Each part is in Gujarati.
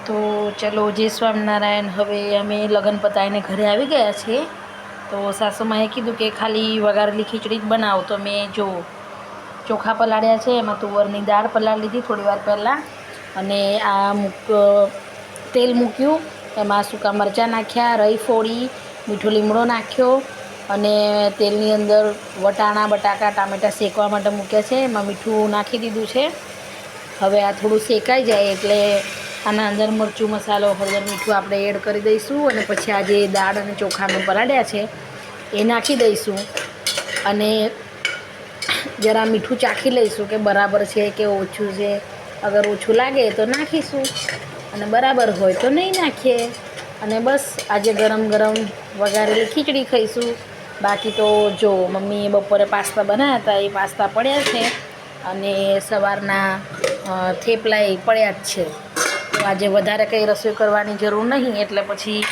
તો ચલો જય સ્વામિનારાયણ. હવે અમે લગ્ન પતાવીને ઘરે આવી ગયા છીએ. તો સાસુમાએ કીધું કે ખાલી વઘારેલી ખીચડી જ બનાવો. તો મેં જો ચોખા પલાળ્યા છે, એમાં તુવરની દાળ પલાળી લીધી થોડી વાર પહેલાં, અને તેલ મૂક્યું, એમાં સૂકા મરચાં નાખ્યા, રઈ ફોડી, મીઠો લીમડો નાખ્યો, અને તેલની અંદર વટાણા બટાકા ટામેટાં શેકવા માટે મૂક્યા છે. એમાં મીઠું નાખી દીધું છે. હવે આ થોડું શેકાઈ જાય એટલે આના અંદર મરચું મસાલો હળદર મીઠું આપણે એડ કરી દઈશું, અને પછી આ જે દાળ અને ચોખા અમે પલાળ્યા છે એ નાખી દઈશું, અને જરા મીઠું ચાખી લઈશું કે બરાબર છે કે ઓછું છે. અગર ઓછું લાગે તો નાખીશું, અને બરાબર હોય તો નહીં નાખીએ. અને બસ આજે ગરમ ગરમ વઘારેલી ખીચડી ખાઈશું. બાકી તો જો મમ્મીએ બપોરે પાસ્તા બનાવ્યા હતા, એ પાસ્તા પડ્યા છે, અને સવારના થેપલા એ પડ્યા જ છે. તો આજે વધારે કંઈ રસોઈ કરવાની જરૂર નહીં, એટલે પછી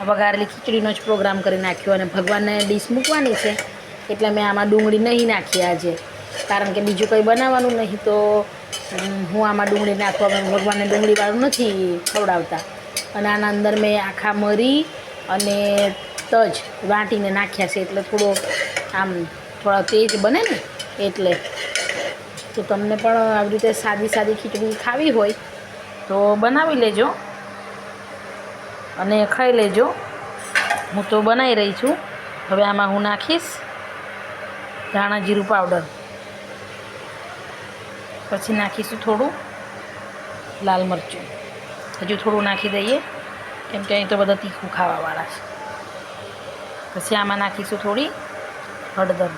વઘારેલી ખીચડીનો જ પ્રોગ્રામ કરી નાખ્યો. અને ભગવાનને ડીશ મૂકવાની છે એટલે મેં આમાં ડુંગળી નહીં નાખી આજે, કારણ કે બીજું કંઈ બનાવવાનું નહીં. તો હું આમાં ડુંગળી નાખવા, ભગવાનને ડુંગળીવાળું નથી ખવડાવતા. અને આના અંદર મેં આખા મરી અને તજ વાટીને નાખ્યા છે, એટલે થોડો આમ થોડા તેજ બને ને એટલે. તો તમને પણ આવી રીતે સાદી સાદી ખીચડી ખાવી હોય તો બનાવી લેજો અને ખાઈ લેજો. હું તો બનાવી રહી છું. હવે આમાં હું નાખીશ ધાણા જીરું પાવડર, પછી નાખીશું થોડું લાલ મરચું, હજુ થોડું નાખી દઈએ કેમ કે અહીં તો બધા તીખું ખાવાવાળા છે. પછી આમાં નાખીશું થોડી હળદર.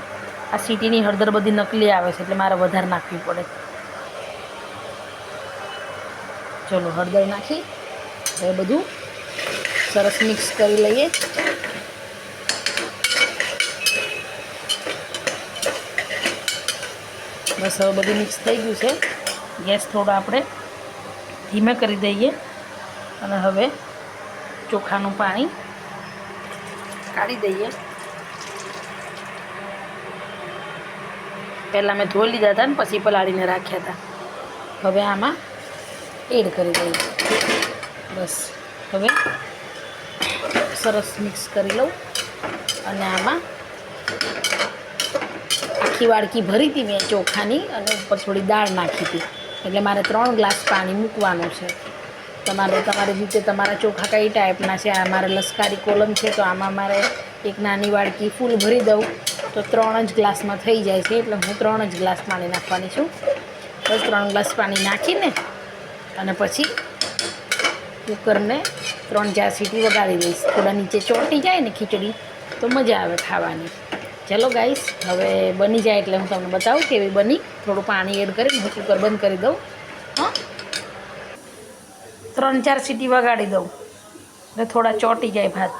આ સીટીની હળદર બધી નકલી આવે છે એટલે મારે વધારે નાખવી પડે. ચલો હળદર નાખી હવે બધું સરસ મિક્સ કરી લઈએ. બસ હવે બધું મિક્સ થઈ ગયું છે. ગેસ થોડો આપણે ધીમે કરી દઈએ, અને હવે ચોખાનું પાણી કાઢી દઈએ. પહેલાં મેં ધોઈ લીધા હતા ને પછી પલાળીને રાખ્યા હતા. હવે આમાં એડ કરી દઈએ. બસ હવે સરસ મિક્સ કરી લઉં, અને આમાં આખી વાડકી ભરી હતી મેં ચોખાની, અને ઉપર થોડી દાળ નાખી હતી. એટલે મારે 3 ગ્લાસ પાણી મૂકવાનું છે. તમારી રીતે તમારા ચોખા કઈ ટાઈપના છે. આ મારે લશ્કારી કોલમ છે, તો આમાં મારે એક નાની વાડકી ફૂલ ભરી દઉં તો 3 જ ગ્લાસમાં થઈ જાય છે. એટલે હું 3 જ ગ્લાસ પાણી નાખવાની છું. બસ 3 ગ્લાસ પાણી નાખીને અને પછી કુકરને 3-4 સીટી વગાડી દઈશ. થોડા નીચે ચોંટી જાય ને ખીચડી તો મજા આવે ખાવાની. ચલો ગાઈસ, હવે બની જાય એટલે હું તમને બતાવું કેવી બની. થોડું પાણી એડ કરીને હું કુકર બંધ કરી દઉં. હા, 3-4 સીટી વગાડી દઉં એટલે થોડા ચોંટી જાય ભાત.